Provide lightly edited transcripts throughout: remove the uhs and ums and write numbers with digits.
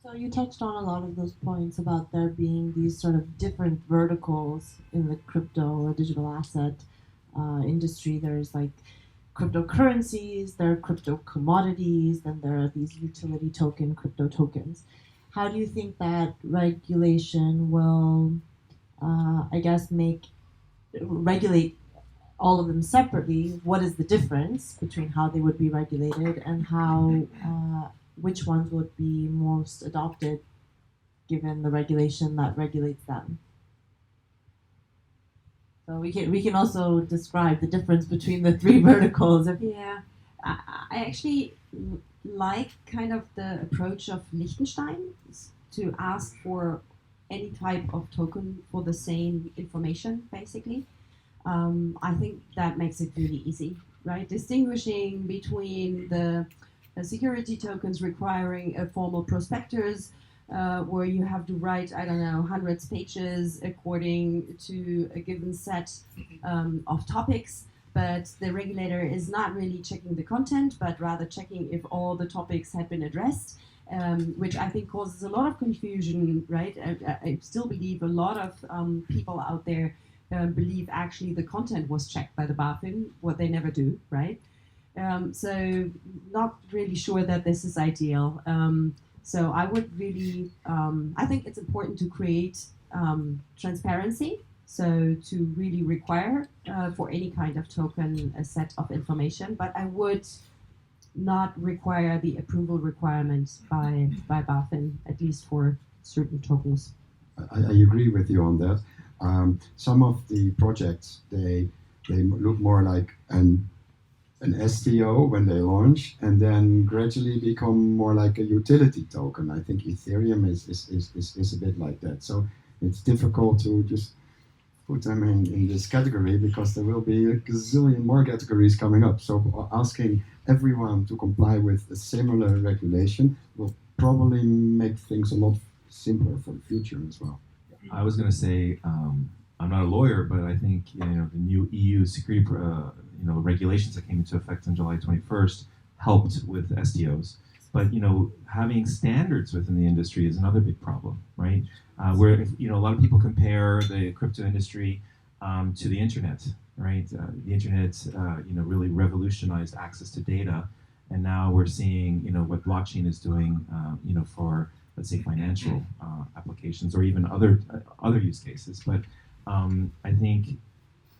So you touched on a lot of those points about there being these sort of different verticals in the crypto or digital asset industry. There's like cryptocurrencies, there are crypto commodities, then there are these utility token crypto tokens. How do you think that regulation will, I guess, regulate all of them separately? What is the difference between how they would be regulated and how which ones would be most adopted given the regulation that regulates them? So we can also describe the difference between the three verticals. Yeah, I actually like kind of the approach of Liechtenstein to ask for any type of token for the same information, basically. I think that makes it really easy, right? Distinguishing between the security tokens requiring a formal prospectus, where you have to write, I don't know, hundreds of pages according to a given set of topics, but the regulator is not really checking the content, but rather checking if all the topics had been addressed, which I think causes a lot of confusion, right? I still believe a lot of people out there believe actually the content was checked by the BaFin, what they never do, right? So not really sure that this is ideal. So I would really, I think it's important to create transparency. So to really require for any kind of token a set of information, but I would not require the approval requirements by BaFin, at least for certain tokens. I agree with you on that. Some of the projects, they look more like an STO when they launch, and then gradually become more like a utility token. I think Ethereum is a bit like that. So it's difficult to just put them in this category because there will be a gazillion more categories coming up. So asking everyone to comply with a similar regulation will probably make things a lot simpler for the future as well. I was going to say, I'm not a lawyer, but I think the new EU security regulations that came into effect on July 21st helped with STOs. But having standards within the industry is another big problem, right? Where a lot of people compare the crypto industry to the internet, right? The internet, really revolutionized access to data, and now we're seeing, what blockchain is doing, for, let's say, financial applications or even other use cases. But I think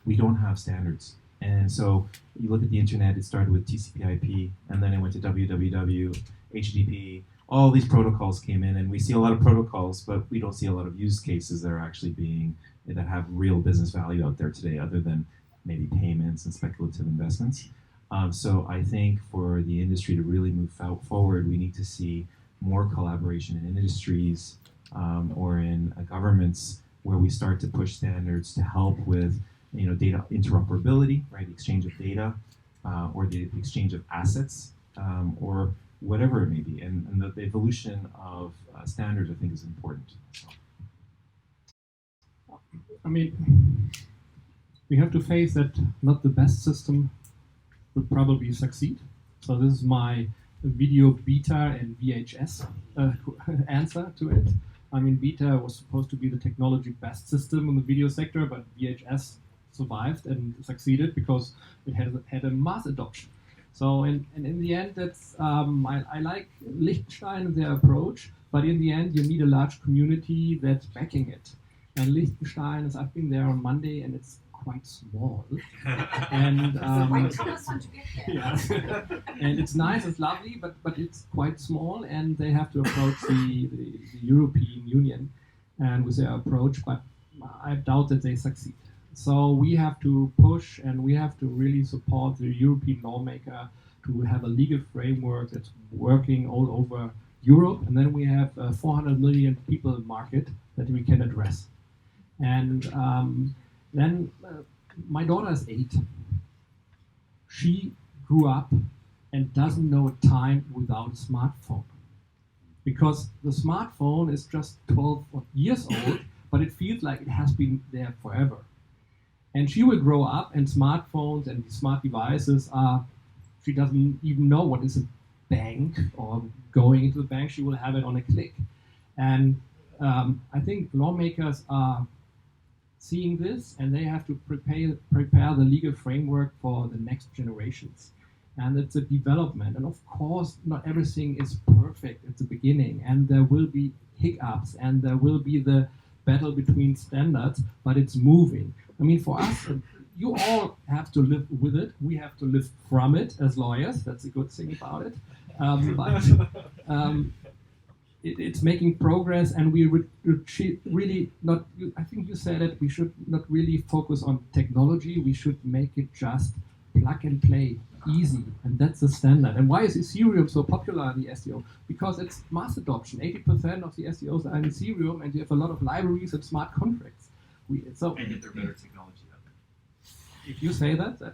we don't have standards. And so you look at the internet, it started with TCP/IP, and then it went to www, HTTP. All these protocols came in, and we see a lot of protocols, but we don't see a lot of use cases that are actually that have real business value out there today, other than maybe payments and speculative investments. So I think for the industry to really move forward, we need to see more collaboration in industries or in governments where we start to push standards to help with data interoperability, right? Exchange of data, or the exchange of assets, or whatever it may be. And the evolution of standards, I think, is important. So. I mean, we have to face that not the best system will probably succeed. So this is my video beta and VHS answer to it. I mean, beta was supposed to be the technology best system in the video sector, but VHS survived and succeeded because it had a mass adoption. So in the end, that's I like Liechtenstein and their approach, but in the end, you need a large community that's backing it. And Liechtenstein, I've been there on Monday, and it's quite small. And yeah. And it's nice, it's lovely, but it's quite small, and they have to approach the European Union and with their approach, but I doubt that they succeed. So we have to push, and we have to really support the European lawmaker to have a legal framework that's working all over Europe, and then we have a 400 million people market that we can address. And then my daughter is 8. She grew up and doesn't know a time without a smartphone, because the smartphone is just 12 years old, but it feels like it has been there forever. And she will grow up, and smartphones and smart devices she doesn't even know what is a bank or going into the bank. She will have it on a click. And I think lawmakers are seeing this, and they have to prepare the legal framework for the next generations. And it's a development, and of course not everything is perfect at the beginning, and there will be hiccups, and there will be the battle between standards, but it's moving. I mean, for us, you all have to live with it. We have to live from it as lawyers. That's a good thing about it. It's making progress, and we should really not. I think you said it. We should not really focus on technology. We should make it just plug and play, easy, and that's the standard. And why is Ethereum so popular in the SEO? Because it's mass adoption. 80% of the SEOs are in Ethereum, and you have a lot of libraries and smart contracts. And yet they're better technology. If you say that.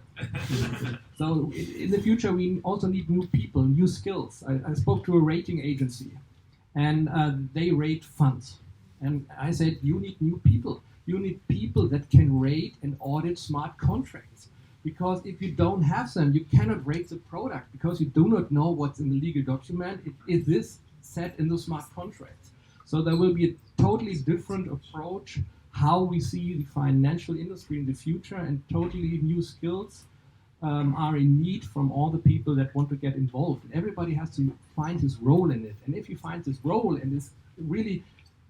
So in the future, we also need new people, new skills. I spoke to a rating agency, and they rate funds. And I said, you need new people. You need people that can rate and audit smart contracts. Because if you don't have them, you cannot rate the product, because you do not know what's in the legal document. Is this set in the smart contracts? So there will be a totally different approach how we see the financial industry in the future, and totally new skills are in need from all the people that want to get involved. And everybody has to find his role in it. And if he finds his role and is really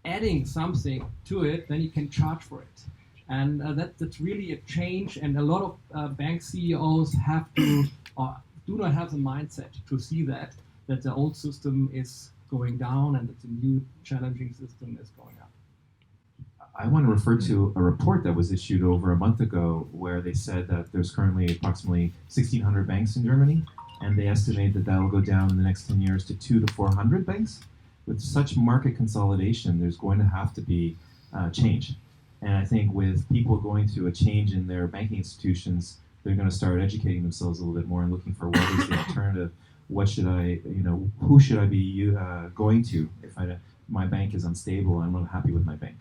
adding something to it, then he can charge for it. And that's really a change. And a lot of bank CEOs have to, or do not have the mindset to see that the old system is going down and that the new challenging system is going up. I want to refer to a report that was issued over a month ago where they said that there's currently approximately 1,600 banks in Germany, and they estimate that will go down in the next 10 years to 200 to 400 banks. With such market consolidation, there's going to have to be change. And I think with people going through a change in their banking institutions, they're going to start educating themselves a little bit more and looking for what is the alternative. What should I, who should I be going to if my bank is unstable and I'm not happy with my bank?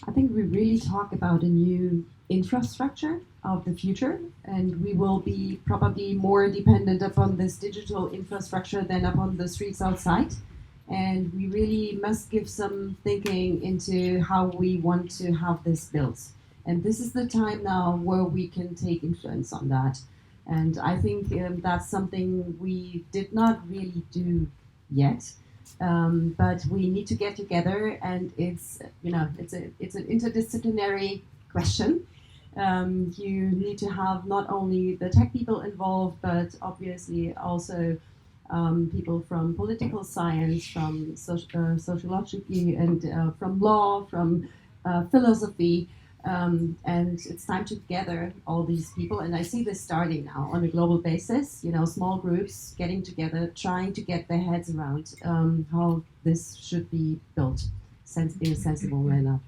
I think we really talk about a new infrastructure of the future, and we will be probably more dependent upon this digital infrastructure than upon the streets outside. And we really must give some thinking into how we want to have this built. And this is the time now where we can take influence on that. And I think that's something we did not really do yet. But we need to get together, and it's an interdisciplinary question. You need to have not only the tech people involved, but obviously also people from political science, from sociology, and from law, from philosophy. And it's time to gather all these people, and I see this starting now on a global basis. Small groups getting together, trying to get their heads around how this should be built in a sensible manner.